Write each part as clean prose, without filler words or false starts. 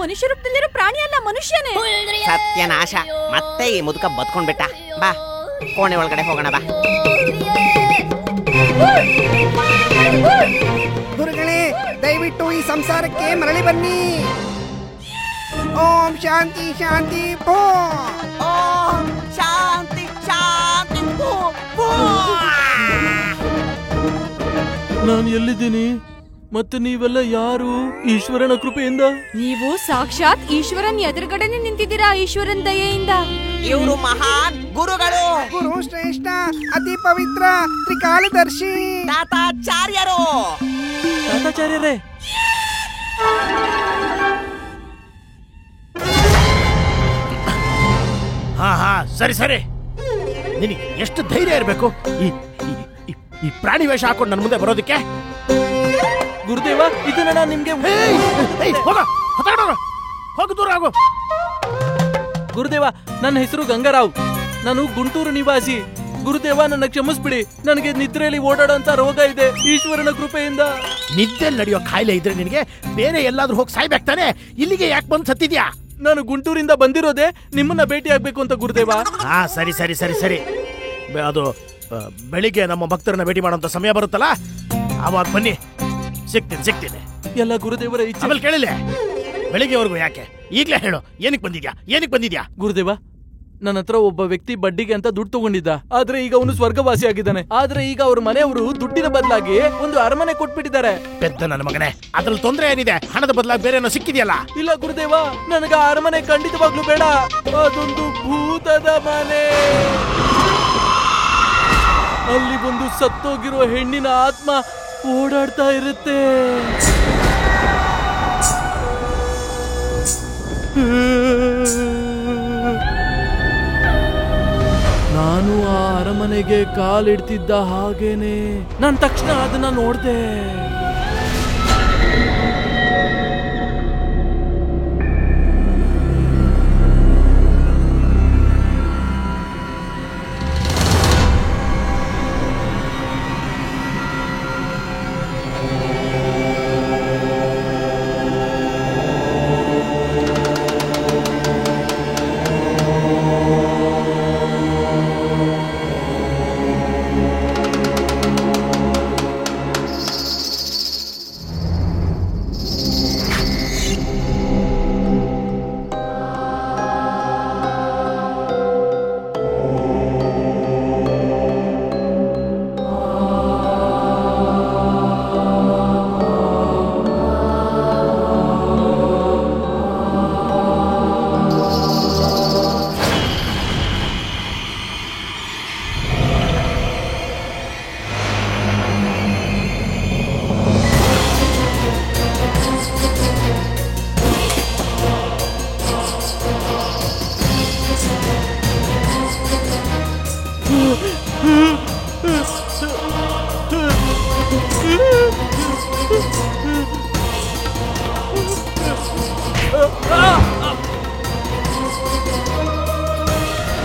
ಮನುಷ್ಯ ರೂಪದಲ್ಲಿರೋ ಪ್ರಾಣಿ ಅಲ್ಲ, ಮನುಷ್ಯನೇ. ಸತ್ಯನಾಶ, ಮತ್ತೆ ಈ ಮುದುಕ ಬದ್ಕೊಂಡ್ಬಿಟ್ಟ. ಬಾ ಕೋಣೆ ಒಳಗಡೆ ಹೋಗೋಣ ಬಾ. ಗುರುಗಳೇ, ದಯವಿಟ್ಟು ಈ ಸಂಸಾರಕ್ಕೆ ಮರಳಿ ಬನ್ನಿ. ಓಂ ಶಾಂತಿ ಶಾಂತಿ ಭೋ. ಓಂ ಶಾಂತಿ ಶಾಂತಿ ಭೋ. ನಾನು ಎಲ್ಲಿದ್ದೀನಿ ಮತ್ತೆ ನೀವೆಲ್ಲ ಯಾರು? ಈಶ್ವರನ ಕೃಪೆಯಿಂದ ನೀವು ಸಾಕ್ಷಾತ್ ಈಶ್ವರನ್ ಎದುರುಗಡೆನೆ ನಿಂತಿದ್ದೀರಾ. ಈಶ್ವರನ್ ದಯೆಯಿಂದ. ಇವರು ಮಹಾನ್ ಗುರುಗಳು, ಗುರು ಶ್ರೇಷ್ಠ, ಅತಿ ಪವಿತ್ರ, ತ್ರಿಕಾಲದರ್ಶಿ ತಾತಾಚಾರ್ಯರು. ತಾತಾಚಾರ್ಯರೇ, ಹಾ ಸರಿ ಸರಿ. ನಿನಗೆ ಎಷ್ಟು ಧೈರ್ಯ ಇರಬೇಕು ಈ ಪ್ರಾಣಿ ವೇಷ ಹಾಕೊಂಡು ನನ್ನ ಮುಂದೆ ಬರೋದಕ್ಕೆ? ಗುರುದೇವ, ಇದನ್ನ ನಾನು ನಿಮ್ಗೆ ಹೋಗು, ದೂರ ಆಗು. ಗುರುದೇವ, ನನ್ನ ಹೆಸರು ಗಂಗಾರಾವ್. ನಾನು ಗುಂಟೂರು ನಿವಾಸಿ. ಗುರುದೇವ, ನನ್ನ ಕ್ಷಮಿಸ್ಬಿಡಿ. ನನಗೆ ನಿದ್ರೆಯಲ್ಲಿ ಓಡಾಡೋಂತ ರೋಗ ಇದೆ. ಈಶ್ವರನ ಕೃಪೆಯಿಂದ. ನಿದ್ದೆಲ್ಲಿ ನಡೆಯೋ ಕಾಯಿಲೆ ಇದ್ರೆ ನಿನಗೆ ಬೇರೆ ಎಲ್ಲಾದ್ರೂ ಹೋಗಿ ಸಾಯ್ಬೇಕಾನೆ. ಇಲ್ಲಿಗೆ ಯಾಕೆ ಬಂದು ಸತ್ತಿದ್ಯಾ? ನಾನು ಗುಂಟೂರಿಂದ ಬಂದಿರೋದೇ ನಿಮ್ಮನ್ನ ಭೇಟಿ ಆಗ್ಬೇಕು ಅಂತ ಗುರುದೇವ. ಹಾ ಸರಿ ಸರಿ ಸರಿ ಸರಿ. ಅದು ಬೆಳಿಗ್ಗೆ ನಮ್ಮ ಭಕ್ತರನ್ನ ಭೇಟಿ ಮಾಡೋಂತ ಸಮಯ ಬರುತ್ತಲ್ಲ, ಆವಾಗ ಬನ್ನಿ. ಸಿಗ್ತೀನಿ. ಎಲ್ಲ ಗುರುದೇವರ ಇಚ್ಛೆ. ಆಮೇಲೆ ಕೇಳಿಲ್ಲ, ಬೆಳಿಗ್ಗೆವರೆಗೂ ಯಾಕೆ? ಈಗ್ಲೇ ಹೇಳು, ಏನಕ್ಕೆ ಬಂದಿದ್ಯಾ? ಗುರುದೇವ, ನನ್ನ ಹತ್ರ ಒಬ್ಬ ವ್ಯಕ್ತಿ ಬಡ್ಡಿಗೆ ಅಂತ ದುಡ್ಡು ತಗೊಂಡಿದ್ದ. ಆದ್ರೆ ಈಗ ಅವನು ಸ್ವರ್ಗವಾಸಿ ಆಗಿದ್ದಾನೆ. ಆದ್ರೆ ಈಗ ಅವ್ರ ಮನೆಯವರು ದುಡ್ಡಿನ ಬದಲಾಗಿ ಒಂದು ಅರಮನೆ ಕೊಟ್ಬಿಟ್ಟಿದ್ದಾರೆ. ಪೆದ್ದ ನನ್ನ ಮಗನೇ, ಅದ್ರಲ್ಲಿ ತೊಂದರೆ ಏನಿದೆ? ಹಣದ ಬದಲಾಗಿ ಬೇರೆ ಏನೋ ಸಿಕ್ಕಿದೆಯಲ್ಲ? ಇಲ್ಲ ಗುರುದೇವ, ನನಗ ಅರಮನೆ ಖಂಡಿತವಾಗ್ಲೂ ಬೇಡ. ಅದೊಂದು ಭೂತದ ಮನೆ. ಅಲ್ಲಿ ಒಂದು ಸತ್ತೋಗಿರೋ ಹೆಣ್ಣಿನ ಆತ್ಮ ಓಡಾಡ್ತಾ ಇರುತ್ತೆ. ನಾನು ಆ ಅರಮನೆಗೆ ಕಾಲಿಡ್ತಿದ್ದ ಹಾಗೇನೆ ನಾನು ತಕ್ಷಣ ಅದನ್ನ ನೋಡ್ದೆ.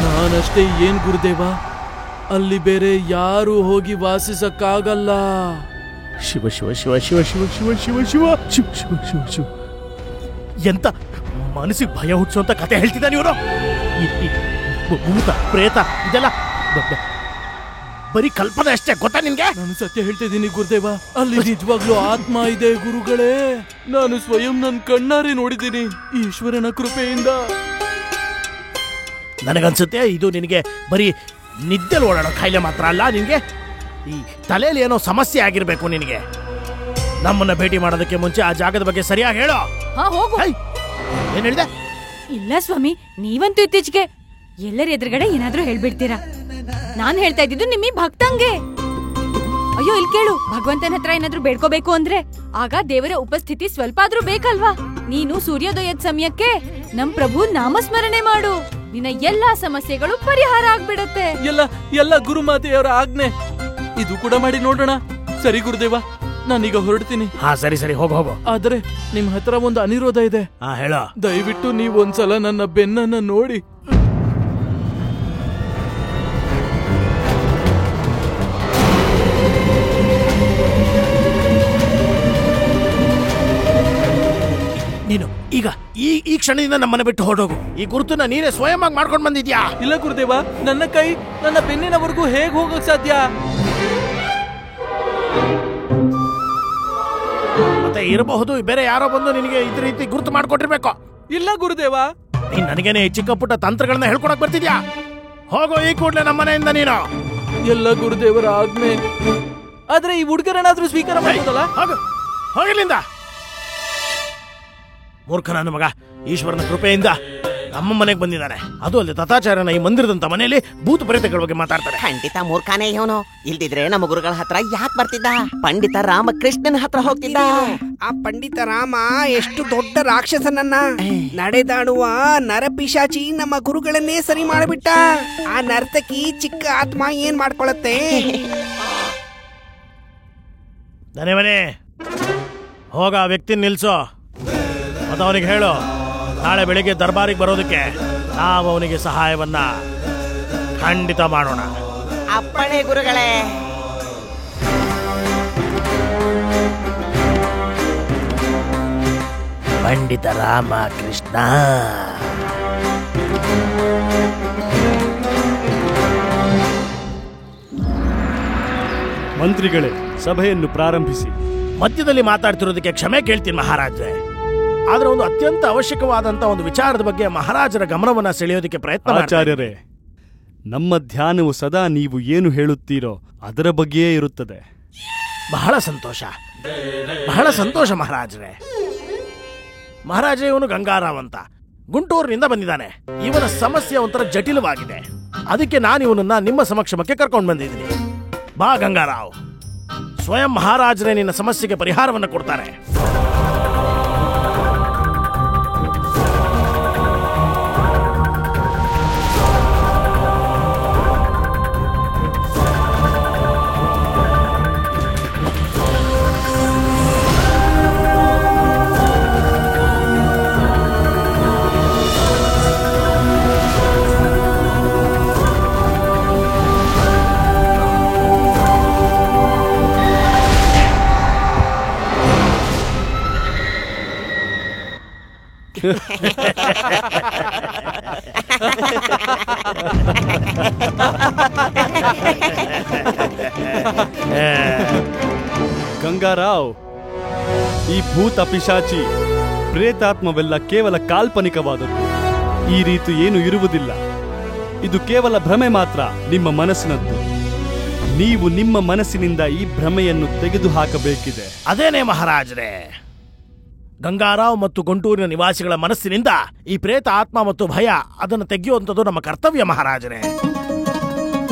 ನಾನಷ್ಟೇ ಏನ್ ಗುರುದೇವ, ಅಲ್ಲಿ ಬೇರೆ ಯಾರು ಹೋಗಿ ವಾಸಿಸಕ್ಕಾಗಲ್ಲ. ಶಿವ ಶಿವ ಶಿವ ಶಿವ ಶಿವ ಶಿವ ಶಿವ ಶಿವ ಶಿವ ಶಿವ ಶಿವ ಶಿವ. ಎಂತ ಮನಸ್ಸಿಗೆ ಭಯ ಹುಟ್ಟಿಸುವಂತ ಕತೆ ಹೇಳ್ತಿದ್ದಾನೆ ಇವನು. ಭೂತ ಪ್ರೇತ ಇದೆಲ್ಲ ಬರೀ ಕಲ್ಪನೆ ಅಷ್ಟೇ, ಗೊತ್ತಾ ನಿನ್ಗೆ? ನಾನು ಸತ್ಯ ಹೇಳ್ತಿದ್ದೀನಿ ಗುರುದೇವ, ಅಲ್ಲಿ ನಿಜವಾಗ್ಲೂ ಆತ್ಮ ಇದೆ ಗುರುಗಳೇ. ನಾನು ಸ್ವಯಂ ನನ್ನ ಕಣ್ಣಾರೆ ನೋಡಿದ್ದೀನಿ, ಈಶ್ವರನ ಕೃಪೆಯಿಂದ. ನನಗನ್ಸುತ್ತೆ ಇದು ನಿನಗೆ ಬರೀ ನಿದ್ದೆಲ್ ಓಡಾಡೋ ಕಾಯಿಲೆ ಮಾತ್ರ ಅಲ್ಲ, ನಿನ್ಗೆ ಈ ತಲೆಯಲ್ಲಿ ಏನೋ ಸಮಸ್ಯೆ ಆಗಿರ್ಬೇಕು ನಿನಗೆ. ನಮ್ಮನ್ನ ಭೇಟಿ ಮಾಡೋದಕ್ಕೆ ಮುಂಚೆ ಆ ಜಾಗದ ಬಗ್ಗೆ ಸರಿಯಾಗಿ ಹೇಳೋ. ಏನ್ ಹೇಳ್ದೆ? ಇಲ್ಲ ಸ್ವಾಮಿ, ನೀವಂತೂ ಇತ್ತೀಚೆಗೆ ಎಲ್ಲರ ಎದುರುಗಡೆ ಏನಾದ್ರೂ ಹೇಳ್ಬಿಡ್ತೀರಾ. ನಾನ್ ಹೇಳ್ತಾ ಇದ್ದಿದ್ದು ನಿಮ್ಮಿ ಭಕ್ತಂಗೆ. ಅಯ್ಯೋ, ಇಲ್ಲಿ ಕೇಳು, ಭಗವಂತನ ಹತ್ರ ಏನಾದ್ರೂ ಬೇಡ್ಕೋಬೇಕು ಅಂದ್ರೆ ಆಗ ದೇವರ ಉಪಸ್ಥಿತಿ ಸ್ವಲ್ಪ ಆದ್ರೂ ಬೇಕಲ್ವಾ? ನೀನು ಸೂರ್ಯೋದಯದ ಸಮಯಕ್ಕೆ ನಮ್ ಪ್ರಭು ನಾಮಸ್ಮರಣೆ ಮಾಡು, ನಿನ್ನ ಎಲ್ಲಾ ಸಮಸ್ಯೆಗಳು ಪರಿಹಾರ ಆಗ್ಬಿಡತ್ತೆ. ಎಲ್ಲ ಗುರುಮಾತೆಯವರ ಆಜ್ಞೆ. ಇದು ಕೂಡ ಮಾಡಿ ನೋಡೋಣ. ಸರಿ ಗುರುದೇವ, ನಾನೀಗ ಹೊರಡ್ತೀನಿ. ಹಾ ಸರಿ ಸರಿ, ಹೋಗು. ಆದ್ರೆ ನಿಮ್ ಹತ್ರ ಒಂದು ಅನಿರೋಧ ಇದೆ. ಹಾ ಹೇಳೋ. ದಯವಿಟ್ಟು ನೀವ್ ಒಂದ್ಸಲ ನನ್ನ ಬೆನ್ನನ್ನ ನೋಡಿ. ಈಗ ಈ ಕ್ಷಣದಿಂದ ನಮ್ಮನ್ನ ಬಿಟ್ಟು ಹೊರಟೋಗು. ಈ ಗುರುತನ್ನ ನೀನೇ ಸ್ವಯಂ ಆಗಿ ಮಾಡ್ಕೊಂಡು ಬಂದಿದ್ಯಾ? ಇಲ್ಲ ಗುರುದೇವ, ನನ್ನ ಕೈ ನನ್ನ ಬೆನ್ನಿನವರೆಗೂ ಹೇಗ್ ಹೋಗಕ್ ಸಾಧ್ಯ? ಮತ್ತೆ ಇರಬಹುದು ಬೇರೆ ಯಾರೋ ಬಂದು ನಿನಗೆ ಇದ್ರ ರೀತಿ ಗುರುತು ಮಾಡ್ಕೊಟ್ಟಿರ್ಬೇಕು. ಇಲ್ಲ ಗುರುದೇವ. ನೀನ್ ನನಗೇನೆ ಚಿಕ್ಕ ಪುಟ್ಟ ತಂತ್ರಗಳನ್ನ ಹೇಳ್ಕೊಡಕ್ ಬರ್ತಿದ್ಯಾ? ಹೋಗೋ ಈ ಕೂಡ್ಲೆ ನಮ್ಮ ಮನೆಯಿಂದ ನೀನು. ಎಲ್ಲ ಗುರುದೇವರ ಆಜ್ಞೆ. ಆದ್ರೆ ಈ ಹುಡುಗರನ್ನಾದ್ರೂ ಸ್ವೀಕಾರ ಮಾಡೋದಲ್ಲ. ಹೋಗಲಿಂದ ಮೂರ್ಖ ನನ್ನ ಮಗ. ಈಶ್ವರನ ಕೃಪೆಯಿಂದ ನಮ್ಮ ಮನೆಗೆ ಬಂದಿದ್ದಾನೆ. ಅದು ಅಲ್ಲದೆ ತಥಾಚಾರ್ಯನ ಈ ಮಂದಿರದಂತ ಮನೆಯಲ್ಲಿ ಭೂತ ಪ್ರೇತಗಳ ಬಗ್ಗೆ ಮಾತಾಡ್ತಾರೆ. ಖಂಡಿತ ಮೂರ್ಖಾನೇ ಇವನು. ಇಲ್ದಿದ್ರೆ ನಮ್ಮ ಗುರುಗಳ ಹತ್ರ ಯಾಕೆ ಬರ್ತಿದ್ದ? ಪಂಡಿತ ರಾಮಕೃಷ್ಣನ ಹತ್ರ ಹೋಗ್ತಿದ್ದ. ಆ ಪಂಡಿತ ರಾಮ ಎಷ್ಟು ದೊಡ್ಡ ರಾಕ್ಷಸನನ್ನ ನಡೆದಾಡುವ ನರಪಿಶಾಚಿ ನಮ್ಮ ಗುರುಗಳನ್ನೇ ಸರಿ ಮಾಡಿಬಿಟ್ಟ. ಆ ನರ್ತಕಿ ಚಿಕ್ಕ ಆತ್ಮ ಏನ್ ಮಾಡ್ಕೊಳತ್ತೆ? ಮನೆ ಹೋಗ ಆ ವ್ಯಕ್ತಿ ನಿಲ್ಸೋ. ಮತ್ತು ಅವನಿಗೆ ಹೇಳು, ನಾಳೆ ಬೆಳಿಗ್ಗೆ ದರ್ಬಾರಿಗೆ ಬರೋದಕ್ಕೆ ನಾವು ಅವನಿಗೆ ಸಹಾಯವನ್ನ ಖಂಡಿತ ಮಾಡೋಣ. ಅಪ್ಪಣೆ ಗುರುಗಳೇ. ಪಂಡಿತ ರಾಮಕೃಷ್ಣ. ಮಂತ್ರಿಗಳೇ, ಸಭೆಯನ್ನು ಪ್ರಾರಂಭಿಸಿ. ಮಧ್ಯದಲ್ಲಿ ಮಾತಾಡ್ತಿರೋದಕ್ಕೆ ಕ್ಷಮೆ ಕೇಳ್ತೀನಿ ಮಹಾರಾಜರೇ. ಆದ್ರೆ ಒಂದು ಅತ್ಯಂತ ಅವಶ್ಯಕವಾದಂತ ಒಂದು ವಿಚಾರದ ಬಗ್ಗೆ ಮಹಾರಾಜರ ಗಮನವನ್ನ ಸೆಳೆಯೋದಕ್ಕೆ ಪ್ರಯತ್ನ. ಆಚಾರ್ಯರೇ, ನಮ್ಮ ಧ್ಯಾನವು ಸದಾ ನೀವು ಏನು ಹೇಳುತ್ತೀರೋ ಅದರ ಬಗ್ಗೆಯೇ ಇರುತ್ತದೆ. ಬಹಳ ಸಂತೋಷ, ಬಹಳ ಸಂತೋಷ ಮಹಾರಾಜರೇ. ಮಹಾರಾಜ, ಇವನು ಗಂಗಾರಾವ್ ಅಂತ ಗುಂಟೂರಿನಿಂದ ಬಂದಿದ್ದಾನೆ. ಇವನ ಸಮಸ್ಯೆ ಒಂಥರ ಜಟಿಲವಾಗಿದೆ. ಅದಕ್ಕೆ ನಾನು ಇವನನ್ನ ನಿಮ್ಮ ಸಮಕ್ಷಮಕ್ಕೆ ಕರ್ಕೊಂಡು ಬಂದಿದ್ದೀನಿ. ಬಾ ಗಂಗಾರಾವ್, ಸ್ವಯಂ ಮಹಾರಾಜರೇ ನಿನ್ನ ಸಮಸ್ಯೆಗೆ ಪರಿಹಾರವನ್ನು ಕೊಡ್ತಾರೆ. ಗಂಗಾರಾವ್, ಈ ಭೂತ ಪಿಶಾಚಿ ಪ್ರೇತಾತ್ಮವೆಲ್ಲ ಕೇವಲ ಕಾಲ್ಪನಿಕವಾದದ್ದು. ಈ ರೀತಿ ಏನು ಇರುವುದಿಲ್ಲ. ಇದು ಕೇವಲ ಭ್ರಮೆ ಮಾತ್ರ, ನಿಮ್ಮ ಮನಸ್ಸಿನದ್ದು. ನೀವು ನಿಮ್ಮ ಮನಸ್ಸಿನಿಂದ ಈ ಭ್ರಮೆಯನ್ನು ತೆಗೆದುಹಾಕಬೇಕಿದೆ. ಅದೇನೇ ಮಹಾರಾಜರೇ, ಗಂಗಾರಾವ್ ಮತ್ತು ಗುಂಟೂರಿನ ನಿವಾಸಿಗಳ ಮನಸ್ಸಿನಿಂದ ಈ ಪ್ರೇತ ಆತ್ಮ ಮತ್ತು ಭಯ ಅದನ್ನು ತೆಗೆಯುವಂಥದ್ದು ನಮ್ಮ ಕರ್ತವ್ಯ ಮಹಾರಾಜರೇ.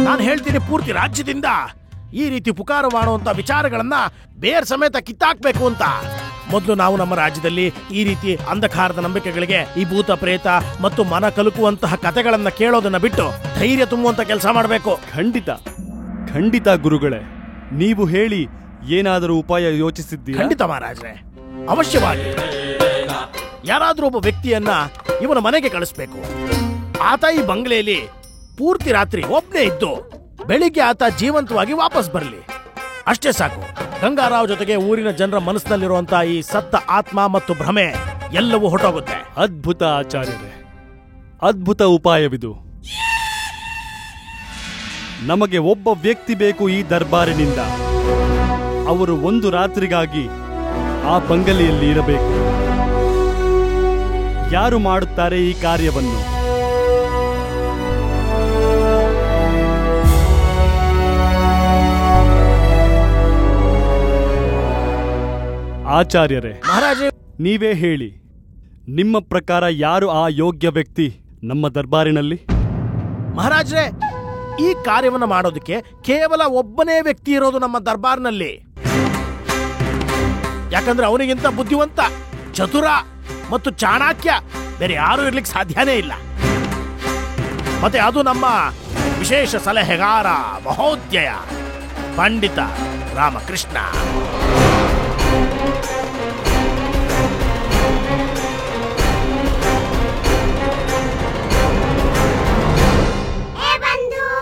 ನಾನು ಹೇಳ್ತೀನಿ, ಪೂರ್ತಿ ರಾಜ್ಯದಿಂದ ಈ ರೀತಿ ಪುಕಾರ ಮಾಡುವಂತ ವಿಚಾರಗಳನ್ನ ಬೇರ್ ಸಮೇತ ಕಿತ್ತಾಕ್ಬೇಕು ಅಂತ. ಮೊದಲು ನಾವು ನಮ್ಮ ರಾಜ್ಯದಲ್ಲಿ ಈ ರೀತಿ ಅಂಧಕಾರದ ನಂಬಿಕೆಗಳಿಗೆ, ಈ ಭೂತ ಪ್ರೇತ ಮತ್ತು ಮನ ಕಲುಕುವಂತಹ ಕಥೆಗಳನ್ನ ಕೇಳೋದನ್ನ ಬಿಟ್ಟು ಧೈರ್ಯ ತುಂಬುವಂತ ಕೆಲಸ ಮಾಡಬೇಕು. ಖಂಡಿತ ಖಂಡಿತ ಗುರುಗಳೇ, ನೀವು ಹೇಳಿ ಏನಾದರೂ ಉಪಾಯ ಯೋಚಿಸಿದ್ದೀರಾ? ಖಂಡಿತ ಮಹಾರಾಜರೇ, ಅವಶ್ಯವಾಗಿ. ಯಾರಾದ್ರೂ ಒಬ್ಬ ವ್ಯಕ್ತಿಯನ್ನ ಇವನ ಮನೆಗೆ ಕಳಿಸ್ಬೇಕು. ಆತ ಈ ಬಂಗ್ಲೆಯಲ್ಲಿ ಪೂರ್ತಿ ರಾತ್ರಿ ಒಬ್ಬನೇ ಇದ್ದು ಬೆಳಿಗ್ಗೆ ಆತ ಜೀವಂತವಾಗಿ ವಾಪಸ್ ಬರಲಿ. ಅಷ್ಟೇ ಸಾಕು. ಗಂಗಾರಾವ್ ಜೊತೆಗೆ ಊರಿನ ಜನರ ಮನಸ್ಸಿನಲ್ಲಿರುವಂತಹ ಈ ಸತ್ತ ಆತ್ಮ ಮತ್ತು ಭ್ರಮೆ ಎಲ್ಲವೂ ಹೊರಟೋಗುತ್ತೆ. ಅದ್ಭುತ ಆಚಾರ್ಯರೇ, ಅದ್ಭುತ ಉಪಾಯವಿದು. ನಮಗೆ ಒಬ್ಬ ವ್ಯಕ್ತಿ ಬೇಕು ಈ ದರ್ಬಾರಿನಿಂದ. ಅವರು ಒಂದು ರಾತ್ರಿಗಾಗಿ ಆ ಬಂಗಲೆಯಲ್ಲಿ ಇರಬೇಕು. ಯಾರು ಮಾಡುತ್ತಾರೆ ಈ ಕಾರ್ಯವನ್ನು? ಆಚಾರ್ಯರೇ, ಮಹಾರಾಜ, ನೀವೇ ಹೇಳಿ, ನಿಮ್ಮ ಪ್ರಕಾರ ಯಾರು ಆ ಯೋಗ್ಯ ವ್ಯಕ್ತಿ ನಮ್ಮ ದರ್ಬಾರಿನಲ್ಲಿ? ಮಹಾರಾಜರೇ, ಈ ಕಾರ್ಯವನ್ನು ಮಾಡೋದಕ್ಕೆ ಕೇವಲ ಒಬ್ಬನೇ ವ್ಯಕ್ತಿ ಇರೋದು ನಮ್ಮ ದರ್ಬಾರ್ನಲ್ಲಿ. ಯಾಕಂದ್ರೆ ಅವನಿಗಿಂತ ಬುದ್ಧಿವಂತ, ಚತುರ ಮತ್ತು ಚಾಣಾಕ್ಯ ಬೇರೆ ಯಾರು ಇರ್ಲಿಕ್ಕೆ ಸಾಧ್ಯನೇ ಇಲ್ಲ. ಮತ್ತೆ ಅದು ನಮ್ಮ ವಿಶೇಷ ಸಲಹೆಗಾರ ಮಹೋದಯ ಪಂಡಿತ ರಾಮಕೃಷ್ಣ.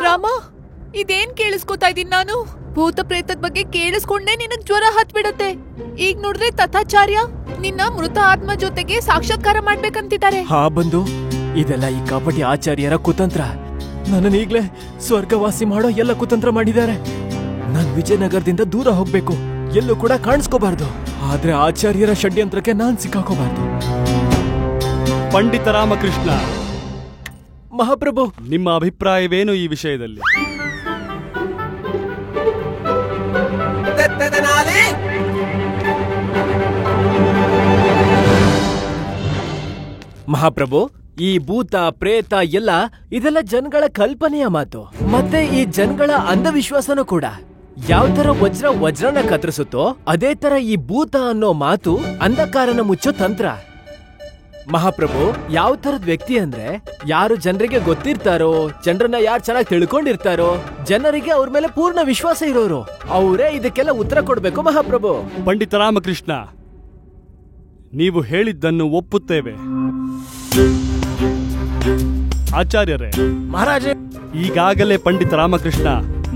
ರಾಮ, ಇದೇನ್ ಕೇಳಿಸ್ಕೊತಾ ಇದ್ದೀನಿ ನಾನು? ಭೂತ ಪ್ರೇತದ ಬಗ್ಗೆ ಕೇಳಿಸ್ಕೊಂಡೆ ನಿನಗ್ ಜ್ವರ ಹತ್ಬಿಡತ್ತೆ. ಈಗ ನೋಡಿದ್ರೆ ತಥಾಚಾರ್ಯ ನಿನ್ನ ಮೃತ ಆತ್ಮ ಜೊತೆಗೆ ಸಾಕ್ಷಾತ್ಕಾರ ಮಾಡ್ಬೇಕಂತಿದ್ದಾರೆ. ಹಾ ಬಂದು, ಇದೆಲ್ಲ ಈ ಕಪಟಿ ಆಚಾರ್ಯರ ಕುತಂತ್ರ. ನನ್ನನ್ನು ಈಗ್ಲೇ ಸ್ವರ್ಗವಾಸಿ ಮಾಡೋ ಎಲ್ಲ ಕುತಂತ್ರ ಮಾಡಿದ್ದಾರೆ. ನಾನ್ ವಿಜಯನಗರದಿಂದ ದೂರ ಹೋಗ್ಬೇಕು, ಎಲ್ಲೂ ಕೂಡ ಕಾಣಿಸ್ಕೋಬಾರ್ದು. ಆದ್ರೆ ಆಚಾರ್ಯರ ಷಡ್ಯಂತ್ರಕ್ಕೆ ನಾನ್ ಸಿಕ್ಕಾಕೋಬಾರ್ದು. ಪಂಡಿತ ರಾಮಕೃಷ್ಣ, ಮಹಾಪ್ರಭು, ನಿಮ್ಮ ಅಭಿಪ್ರಾಯವೇನು ಈ ವಿಷಯದಲ್ಲಿ? ಮಹಾಪ್ರಭು, ಈ ಭೂತ ಪ್ರೇತ ಇದೆಲ್ಲ ಜನಗಳ ಕಲ್ಪನೆಯ ಮಾತು. ಮತ್ತೆ ಈ ಜನಗಳ ಅಂಧವಿಶ್ವಾಸನೂ ಕೂಡ. ಯಾವ ತರ ವಜ್ರನ ಕತ್ತರಿಸುತ್ತೋ ಅದೇ ತರ ಈ ಭೂತ ಅನ್ನೋ ಮಾತು ಅಂಧಕಾರನ ಮುಚ್ಚೋ ತಂತ್ರ. ಮಹಾಪ್ರಭು, ಯಾವ ತರದ ವ್ಯಕ್ತಿ ಅಂದ್ರೆ ಯಾರು ಜನರಿಗೆ ಗೊತ್ತಿರ್ತಾರೋ, ಜನರನ್ನ ಯಾರು ಚೆನ್ನಾಗಿ ತಿಳ್ಕೊಂಡಿರ್ತಾರೋ, ಜನರಿಗೆ ಅವ್ರ ಮೇಲೆ ಪೂರ್ಣ ವಿಶ್ವಾಸ ಇರೋರು, ಅವರೇ ಇದಕ್ಕೆಲ್ಲ ಉತ್ತರ ಕೊಡ್ಬೇಕು. ಮಹಾಪ್ರಭು. ಪಂಡಿತ ರಾಮಕೃಷ್ಣ, ನೀವು ಹೇಳಿದ್ದನ್ನು ಒಪ್ಪುತ್ತೇವೆ. ಆಚಾರ್ಯರೇ, ಮಹಾರಾಜೇ, ಈಗಾಗಲೇ ಪಂಡಿತ ರಾಮಕೃಷ್ಣ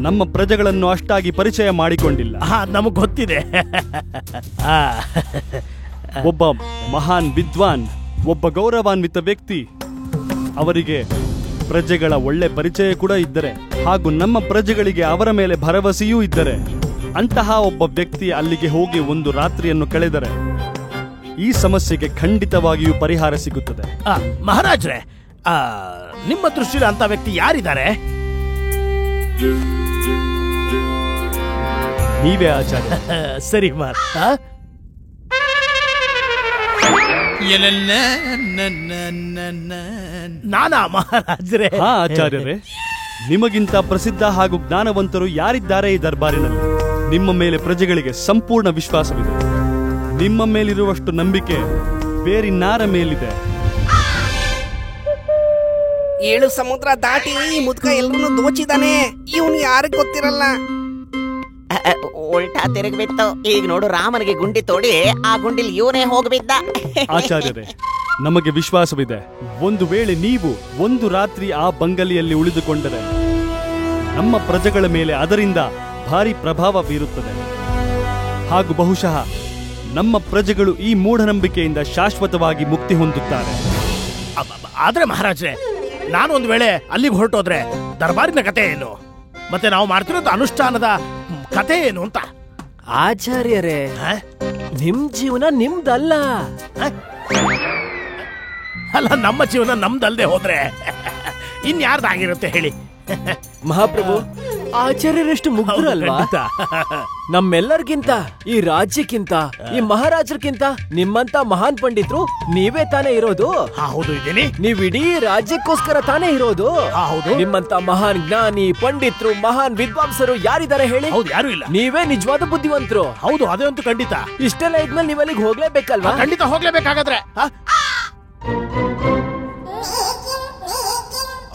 ನಮ್ಮ ಪ್ರಜೆಗಳನ್ನು ಅಷ್ಟಾಗಿ ಪರಿಚಯ ಮಾಡಿಕೊಂಡಿಲ್ಲ. ನಮಗ್ ಗೊತ್ತಿದೆ. ಒಬ್ಬ ಮಹಾನ್ ವಿದ್ವಾನ್, ಒಬ್ಬ ಗೌರವಾನ್ವಿತ ವ್ಯಕ್ತಿ, ಅವರಿಗೆ ಪ್ರಜೆಗಳ ಒಳ್ಳೆ ಪರಿಚಯ ಕೂಡ ಇದ್ದರೆ, ಹಾಗೂ ನಮ್ಮ ಪ್ರಜೆಗಳಿಗೆ ಅವರ ಮೇಲೆ ಭರವಸೆಯೂ ಇದ್ದರೆ, ಅಂತಹ ಒಬ್ಬ ವ್ಯಕ್ತಿ ಅಲ್ಲಿಗೆ ಹೋಗಿ ಒಂದು ರಾತ್ರಿಯನ್ನು ಕಳೆದರೆ ಈ ಸಮಸ್ಯೆಗೆ ಖಂಡಿತವಾಗಿಯೂ ಪರಿಹಾರ ಸಿಗುತ್ತದೆ. ಮಹಾರಾಜ್ರೆ, ನಿಮ್ಮ ದೃಷ್ಟಿಯಲ್ಲಿ ಅಂತ ವ್ಯಕ್ತಿ ಯಾರಿದ್ದಾರೆ? ನೀವೇ ಆಚಾರ್ಯ. ಸರಿ ನಾನಾ ಮಹಾರಾಜ್ರೆ? ಹಾ ಆಚಾರ್ಯರೇ, ನಿಮಗಿಂತ ಪ್ರಸಿದ್ಧ ಹಾಗೂ ಜ್ಞಾನವಂತರು ಯಾರಿದ್ದಾರೆ ಈ ದರ್ಬಾರಿನಲ್ಲಿ? ನಿಮ್ಮ ಮೇಲೆ ಪ್ರಜೆಗಳಿಗೆ ಸಂಪೂರ್ಣ ವಿಶ್ವಾಸವಿದೆ. ನಿಮ್ಮ ಮೇಲಿರುವಷ್ಟು ನಂಬಿಕೆ ಬೇರಿನ್ನಾರ ಮೇಲಿದೆ. 7 ಸಮುದ್ರ ದಾಟಿ ಈ ಮುದ್ಕ ಎಲ್ರನ್ನೂ ದೋಚಿದಾನೆ. ಇವನು ಯಾರಿಗ್ ಗೊತ್ತಿರಲ್ಲ. ಉಲ್ಟಾ ತಿರುಗ್ಬಿತ್ತು. ಈಗ ನೋಡು, ರಾಮನಿಗೆ ಗುಂಡಿ ತೋಡಿ ಆ ಗುಂಡಿಲಿ ಇವನೇ ಹೋಗ್ಬಿದ್ದ. ಆಚಾರ್ಯರೇ, ನಮಗೆ ವಿಶ್ವಾಸವಿದೆ. ಒಂದು ವೇಳೆ ನೀವು ಒಂದು ರಾತ್ರಿ ಆ ಬಂಗಲಿಯಲ್ಲಿ ಉಳಿದುಕೊಂಡರೆ ನಮ್ಮ ಪ್ರಜೆಗಳ ಮೇಲೆ ಅದರಿಂದ ಭಾರಿ ಪ್ರಭಾವ ಬೀರುತ್ತದೆ. ಹಾಗೂ ಬಹುಶಃ ನಮ್ಮ ಪ್ರಜೆಗಳು ಈ ಮೂಢನಂಬಿಕೆಯಿಂದ ಶಾಶ್ವತವಾಗಿ ಮುಕ್ತಿ ಹೊಂದುತ್ತಾರೆ. ಆದ್ರೆ ಮಹಾರಾಜ್ರೆ, ನಾನು ಒಂದು ವೇಳೆ ಅಲ್ಲಿಗೆ ಹೊರಟೋದ್ರೆ ದರ್ಬಾರಿನ ಕತೆ ಏನು? ಮತ್ತೆ ನಾವು ಮಾಡ್ತಿರೋದು ಅನುಷ್ಠಾನದ ಕತೆ ಏನು ಅಂತ? ಆಚಾರ್ಯರೇ, ನಿಮ್ ಜೀವನ ನಿಮ್ದಲ್ಲ. ಅಲ್ಲ, ನಮ್ಮ ಜೀವನ ನಮ್ದಲ್ದೆ ಹೋದ್ರೆ ಇನ್ಯಾರ್ದಾಗಿರುತ್ತೆ ಹೇಳಿ? ಮಹಾಪ್ರಭು, ಆಚಾರ್ಯರೆಷ್ಟು ಮುಗ್ಧರಲ್ವಾ? ನಮ್ಮೆಲ್ಲರಿಗಿಂತ, ಈ ರಾಜ್ಯಕ್ಕಿಂತ, ಈ ಮಹಾರಾಜರಿಗಿಂತ ನಿಮ್ಮಂತ ಮಹಾನ್ ಪಂಡಿತರು ನೀವೇ ತಾನೇ ಇರೋದು. ಹೌದು, ಇದ್ದೀನಿ. ನೀವ್ ಇಡೀ ರಾಜ್ಯಕ್ಕೋಸ್ಕರ ತಾನೇ ಇರೋದು. ಹೌದು. ನಿಮ್ಮಂತ ಮಹಾನ್ ಜ್ಞಾನಿ, ಪಂಡಿತರು, ಮಹಾನ್ ವಿದ್ವಾಂಸರು ಯಾರಿದ್ದಾರೆ ಹೇಳಿ? ಹೌದು, ಯಾರು ಇಲ್ಲ. ನೀವೇ ನಿಜವಾದ ಬುದ್ಧಿವಂತರು. ಹೌದು, ಅದಂತೂ ಖಂಡಿತ. ಇಷ್ಟೆಲ್ಲ ಇದ್ಮೇಲೆ ನೀವ್ ಅಲ್ಲಿಗೆ ಹೋಗ್ಲೇಬೇಕಲ್ವಾ? ಖಂಡಿತ ಹೋಗ್ಲೇಬೇಕಾಗಾದ್ರೆ.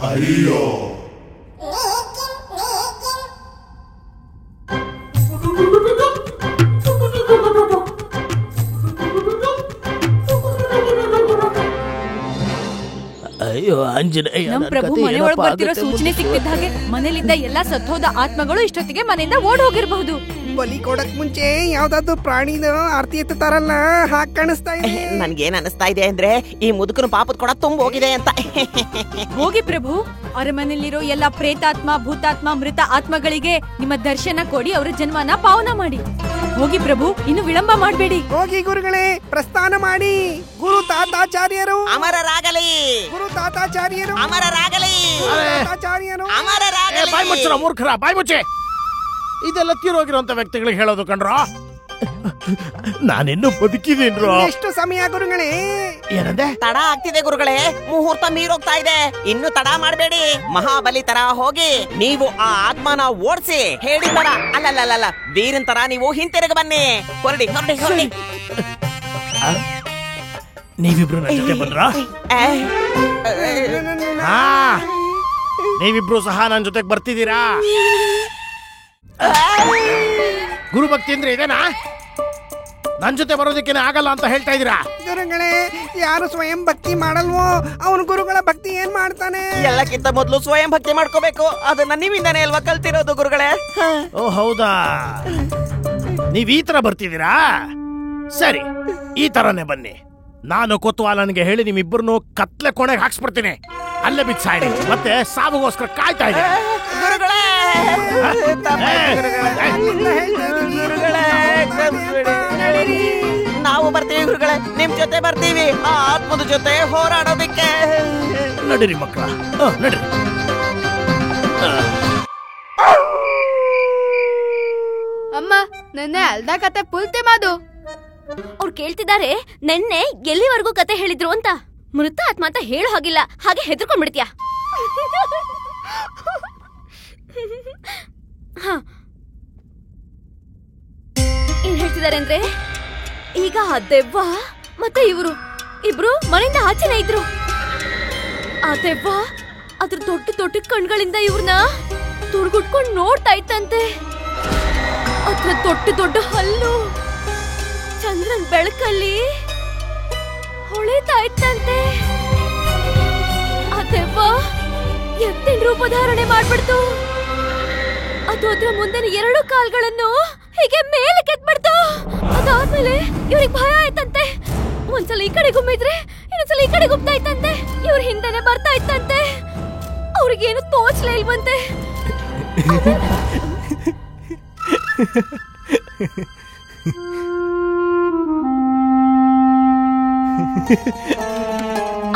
ಅಯ್ಯೋ, ಅಯ್ಯೋ ಆಂಜನೇಯ, ನಮ್ ಪ್ರಭು ಮನೆ ಒಳಗ್ ಬರ್ತಿರೋ ಸೂಚನೆ ಸಿಕ್ತಿದ್ದ ಹಾಗೆ ಮನೇಲಿದ್ದ ಎಲ್ಲಾ ಸತ್ತೋದ ಆತ್ಮಗಳು ಇಷ್ಟೊತ್ತಿಗೆ ಮನೆಯಿಂದ ಓಡ್ ಹೋಗಿರಬಹುದು. ಬಲಿ ಕೊಡಕ್ ಮುಂಚೆ ಯಾವ್ದಾದ್ರು ಪ್ರಾಣಿನ ಆರ್ತಿ ಎತ್ತಾರಲ್ಲ, ಹಾಗೆ ಕಾಣಿಸ್ತಾ ಇದೆ. ನನ್ಗೇನ್ ಅನಿಸ್ತಾ ಇದೆ ಅಂದ್ರೆ ಈ ಮುದುಕನ ಪಾಪದ ಕೊಡ ತುಂಬ ಹೋಗಿದೆ ಅಂತ. ಹೋಗಿ ಪ್ರಭು, ಅರಮನೆಯಲ್ಲಿರೋ ಎಲ್ಲಾ ಪ್ರೇತಾತ್ಮ, ಭೂತಾತ್ಮ, ಮೃತ ಆತ್ಮಗಳಿಗೆ ನಿಮ್ಮ ದರ್ಶನ ಕೊಡಿ, ಅವರ ಜನ್ಮನ ಪಾವನ ಮಾಡಿ. ಹೋಗಿ ಪ್ರಭು, ಇನ್ನು ವಿಳಂಬ ಮಾಡಬೇಡಿ. ಹೋಗಿ ಗುರುಗಳೇ, ಪ್ರಸ್ಥಾನ ಮಾಡಿ. ಗುರು ತಾತಾಚಾರ್ಯರು ಅಮರರಾಗಲಿ, ಗುರು ತಾತಾಚಾರ್ಯರು ಅಮರರಾಗಲಿ, ತಾತಾಚಾರ್ಯರು ಅಮರರಾಗಲಿ. ಬಾಯ್ ಮುಚ್ಚರ ಮೂರ್ಖರ, ಬಾಯ್ ಮುಚ್ಚೆ. ಇದೆಲ್ಲ ತೀರೋಗಿರುವಂತ ವ್ಯಕ್ತಿಗಳಿಗೆ ಹೇಳೋದು ಕಣ್ರೋ. ನಾನಿನ್ನು ಬದುಕಿದೀನ್ರೋ. ಎಷ್ಟು ಸಮಯ ಗುರುಗಳೇ? ಏನಂದೆ? ತಡ ಆಗ್ತಿದೆ ಗುರುಗಳೇ, ಮುಹೂರ್ತ ಮೀರೋಗ್ತಾ ಇದೆ. ಇನ್ನು ತಡ ಮಾಡಬೇಡಿ. ಮಹಾಬಲಿ ತರ ಹೋಗಿ ನೀವು ಆ ಆತ್ಮನ ಓಡಿಸಿ ಹೇಳಿ ತರ, ಅಲ್ಲಲ್ಲ ವೀರನ್ ತರ ನೀವು ಹಿಂತಿರುಗ ಬನ್ನಿ. ಹೊರಡಿ ಹೊರಡಿ ಹೊರಡಿ. ನೀವಿಬ್ರು ನನ್ನ ಜೊತೆ ಬಂದ್ರ? ನೀವಿಬ್ರು ಸಹ ನನ್ನ ಜೊತೆಗೆ ಬರ್ತಿದ್ದೀರಾ? ಗುರುಭಕ್ತಿ ಅಂದ್ರೆ ಇದೇನಾ? ನನ್ ಜೊತೆ ಬರೋದಕ್ಕೇನೆ ಆಗಲ್ಲ ಅಂತ ಹೇಳ್ತಾ ಇದೀರಾ? ಗುರುಗಳೇ, ಯಾರು ಸ್ವಯಂ ಭಕ್ತಿ ಮಾಡಲ್ವೋ ಅವನು ಗುರುಗಳ ಭಕ್ತಿ ಏನ್ ಮಾಡ್ತಾನೆ? ಎಲ್ಲಕ್ಕಿಂತ ಮೊದಲು ಸ್ವಯಂ ಭಕ್ತಿ ಮಾಡ್ಕೋಬೇಕು. ಅದನ್ನ ನೀವಿಂದಾನೇ ಅಲ್ವಾ ಕಲ್ತಿರೋದು ಗುರುಗಳೇ? ಓ ಹೌದಾ, ನೀವ್ ಈ ತರ ಬರ್ತಿದ್ದೀರಾ? ಸರಿ, ಈ ತರನೇ ಬನ್ನಿ. ನಾನು ಕೊತ್ವಾಲನಿಗೆ ಹೇಳಿ ನಿಮ್ಮಿಬ್ಬರನ್ನು ಕತ್ಲೆ ಕೋಣೆಗೆ ಹಾಕ್ಸ್ಬಿಡ್ತೀನಿ. ಅಲ್ಲೇ ಬಿದ್ದು ಸಾಯ್ರಿ, ಮತ್ತೆ ಸಾವುಗೋಸ್ಕರ ಕಾಯ್ತಾ ಇದೆ. ಗುರುಗಳೇ, ನಾವು ಬರ್ತೀವಿ ಗುರುಗಳೇ, ನಿಮ್ ಜೊತೆ ಬರ್ತೀವಿ ಆ ಆತ್ಮದ ಜೊತೆ ಹೋರಾಡೋದಕ್ಕೆ. ನಡೀರಿ ಮಕ್ಕಳ, ನಡೀರಿ. ಅಮ್ಮ, ನೆನ್ನೆ ಅಲ್ದ ಕತೆ ಪುಲ್ತೆ ಮಾದು. ಅವ್ರು ಕೇಳ್ತಿದ್ದಾರೆ ನೆನ್ನೆ ಎಲ್ಲಿವರೆಗೂ ಕತೆ ಹೇಳಿದ್ರು ಅಂತ. ಮೃತ ಆತ್ಮ ಅಂತ ಹೇಳೋ ಹಾಗಿಲ್ಲ, ಹಾಗೆ ಹೆದರ್ಕೊಂಡ್ಬಿಡ್ತೀಯ. ಏನ್ ಹೇಳ್ತಿದ್ದಾರೆ ಅಂದ್ರೆ, ಈಗ ಆ ದೆವ್ವ ಮತ್ತೆ ಇಬ್ರು ಮನೆಯಿಂದ ಆಚೆನೆ ಇದ್ರು. ಆ ದೆವ್ವ ಅದ್ರ ದೊಡ್ಡ ದೊಡ್ಡ ಕಣ್ಗಳಿಂದ ಇವ್ರನ್ನ ತುಡ್ಗುಟ್ಕೊಂಡ್ ನೋಡ್ತಾ ಇತ್ತಂತೆ. ಅದ್ರ ದೊಡ್ಡ ದೊಡ್ಡ ಹಲ್ಲು ಚಂದ್ರನ್ ಬೆಳಕಲ್ಲಿ ಹೊಳಿತಾ ಇತ್ತಂತೆ. ಆ ದೆವ್ವ ಎತ್ತಿನ ರೂಪ ಧಾರಣೆ ಮಾಡ್ಬಿಡ್ತು. ಅದು ಅದ್ರ ಮುಂದಿನ 2 ಕಾಲ್ಗಳನ್ನು ಹೀಗೆ ಮೇಲೆ ಕೆತ್ಬಿಡ್ತು. ಅದಾದ್ಮೇಲೆ ಇವ್ರಿಗೆ ಭಯ ಆಯ್ತಂತೆ. ಒಂದ್ಸಲ ಈ ಕಡೆ ಗುಮ್ಮಿದ್ರೆ ಇನ್ನೊಂದ್ಸಲ ಈ ಕಡೆ ಗುಮ್ತಾ ಇತ್ತಂತೆ. ಇವ್ರ ಹಿಂದೆನೆ ಬರ್ತಾ ಇತ್ತಂತೆ. ಅವ್ರಿಗೇನು ತೋಚ್ಲೇ ಇಲ್ವಂತೆ.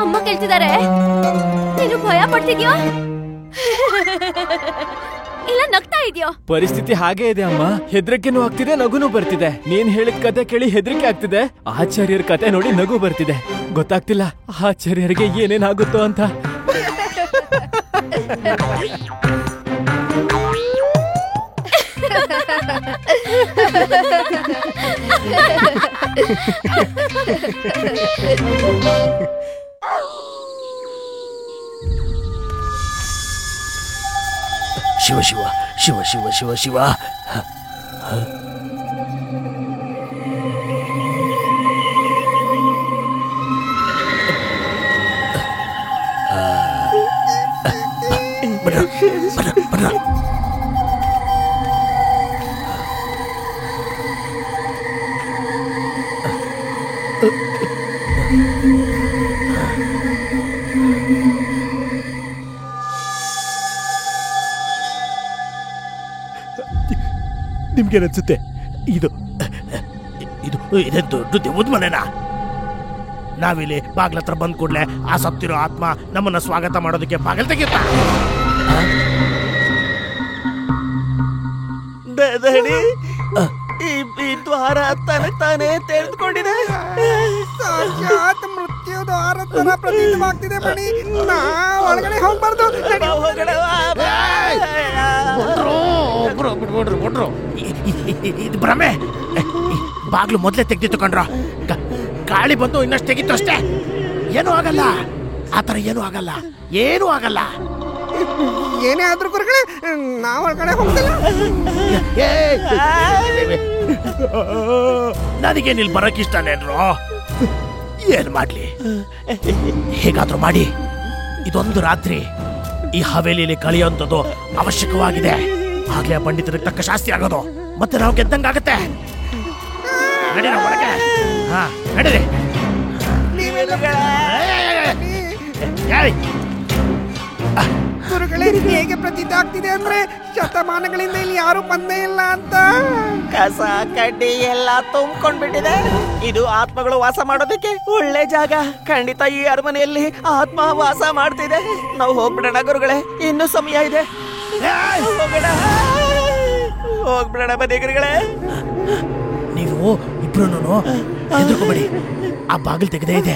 ಅಮ್ಮ ಕೇಳ್ತಿದ್ದಾರೆ, ನೀನು ಭಯ ಪಡ್ತಿದ್ಯೋ ಇಲ್ಲ ನಗ್ತಾ ಇದೆಯೋ? ಪರಿಸ್ಥಿತಿ ಹಾಗೆ ಇದೆ ಅಮ್ಮ. ಹೆದರಿಕೆನೂ ಆಗ್ತಿದೆ, ನಗುನೂ ಬರ್ತಿದೆ. ನೀನ್ ಹೇಳಿದ ಕತೆ ಕೇಳಿ ಹೆದರಿಕೆ ಆಗ್ತಿದೆ, ಆಚಾರ್ಯರ ಕತೆ ನೋಡಿ ನಗು ಬರ್ತಿದೆ. ಗೊತ್ತಾಗ್ತಿಲ್ಲ ಆಚಾರ್ಯರಿಗೆ ಏನೇನಾಗುತ್ತೋ ಅಂತ. ಶಿವ ಶಿವ ಶಿವ ಶಿವ ಶಿವ ಶಿವ. ನಿಮ್ಗೇನನ್ಸುತ್ತೆ? ಇದು ಇದು ಇದೇ ದೊಡ್ಡ ದೆವ್ವದ ಮನೆನಾ? ನಾವಿಲ್ಲಿ ಬಾಗ್ಲತ್ರ ಬಂದ್ ಕೂಡ್ಲೆ ಆ ಸತ್ತಿರೋ ಆತ್ಮ ನಮ್ಮನ್ನ ಸ್ವಾಗತ ಮಾಡೋದಕ್ಕೆ ಬಾಗಿಲು ತೆಗೆಯುತ್ತ. ಈ ದ್ವಾರ ತಾನೇ ತೆರೆದುಕೊಂಡಿದೆ. ಸಾಕ್ಷಾತ್ ಮೃತ್ಯು ದ್ವಾರ ತರ ಪ್ರತೀತವಾಗ್ತಿದೆ. ಬನ್ನಿ, ನಾ ಒಳಗಡೆ ಹೋಗ್ಬಾರ್ದು. ಇದು ಭ್ರಮೆ. ಬಾಗ್ಲು ಮೊದ್ಲೇ ತೆಗ್ದಿತ್ತು ಕಣ್ರ. ಗಾಳಿ ಬಂದು ಇನ್ನಷ್ಟು ತೆಗಿತ್ತು ಅಷ್ಟೇ. ಏನೂ ಆಗಲ್ಲ, ಆತರ ಏನೂ ಆಗಲ್ಲ, ಏನೂ ಆಗಲ್ಲ. ಏನೇ ಆದ್ರೂ ಗುರುಗಳೇ, ನಾ ಒಳಗಡೆ ಹೋಗ್ತಿಲ್ಲ. ನನಗೆ ನಿಲ್ ಬರಕ್ ಇಷ್ಟನೇನ್ರು. ಏನ್ ಮಾಡ್ಲಿ, ಹೇಗಾದ್ರೂ ಮಾಡಿ ಇದೊಂದು ರಾತ್ರಿ ಈ ಹವೇಲಿಯಲ್ಲಿ ಕಳೆಯುವಂಥದ್ದು ಅವಶ್ಯಕವಾಗಿದೆ. ಆಗ್ಲೇ ಪಂಡಿತರಿಗೆ ತಕ್ಕ ಶಾಸ್ತಿ ಆಗೋದು, ಮತ್ತೆ ನಾವು ಗೆದ್ದಂಗಾಗತ್ತೆ. ನಡೀರ ಒಳಗೆ. ಹಾ ನಡೀರಿ. ಗುರುಗಳೇ, ಹೇಗೆ ಪ್ರತೀತ ಆಗ್ತಿದೆ ಅಂದ್ರೆ ಶತಮಾನಗಳಿಂದ ಇಲ್ಲಿ ಯಾರು ಬಂದೇ ಇಲ್ಲ ಅಂತ. ಕಸ ಕಡ್ಡಿ ಎಲ್ಲ ತುಂಬ್ಕೊಂಡ್ಬಿಟ್ಟಿದೆ. ಇದು ಆತ್ಮಗಳು ವಾಸ ಮಾಡೋದಕ್ಕೆ ಒಳ್ಳೆ ಜಾಗ. ಖಂಡಿತ ಈ ಅರಮನೆಯಲ್ಲಿ ಆತ್ಮ ವಾಸ ಮಾಡ್ತಿದೆ. ನಾವು ಹೋಗ್ಬಿಡೋಣ ಗುರುಗಳೇ, ಇನ್ನೂ ಸಮಯ ಇದೆ. ಹೋಗ್ಬಿಡೋಣ ಬನ್ನಿ ಗುರುಗಳೇ. ನೀವು ಇಬ್ರು ಹೆದರ್ಕೋಬೇಡಿ, ಆ ಬಾಗಿಲು ತೆಗೆದೇ ಇದೆ.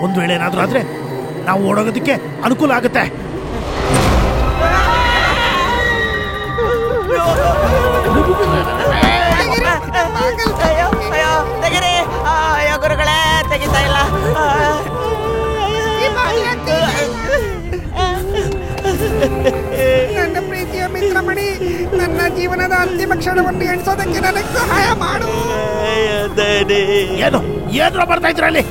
ಒಂದು ವೇಳೆ ಏನಾದ್ರೂ ಆದ್ರೆ ನಾವು ಓಡೋಗೋದಕ್ಕೆ ಅನುಕೂಲ ಆಗುತ್ತೆ. ಅಯ್ಯೋ ಗುರುಗಳೇ, ತೆಗಿತಾ ಇಲ್ಲ. ನನ್ನ ಪ್ರೀತಿಯ ಮಿತ್ರ ಮಾಡಿ ನನ್ನ ಜೀವನದ ಅಂತಿಮ ಕ್ಷಣವನ್ನು ಎಣಿಸೋದಕ್ಕೆ ನನಗೆ ಸಹಾಯ ಮಾಡು. ಏನು ಏನ್ರ ಬರ್ತಾ ಇದ್ರ ಅಲ್ಲಿ?